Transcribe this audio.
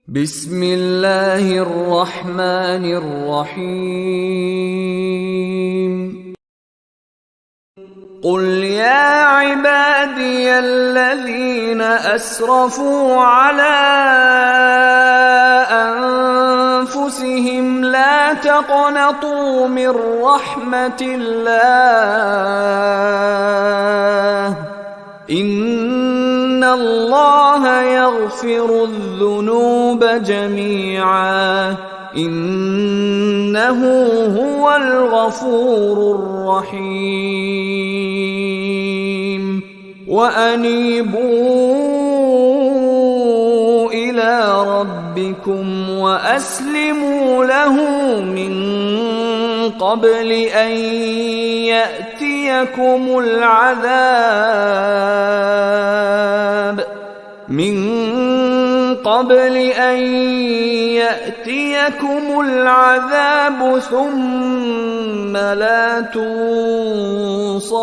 بسم الله الرحمن الرحيم. قل يا عبادي الذين أسرفوا على أنفسهم لا تقنطوا من رحمة الله إن الله يغفر الذنوب جميعا إنه هو الغفور الرحيم وأنيبوا إلى ربكم وأسلموا له من قبل أن يأتيكم العذاب ثم لا تنصرون.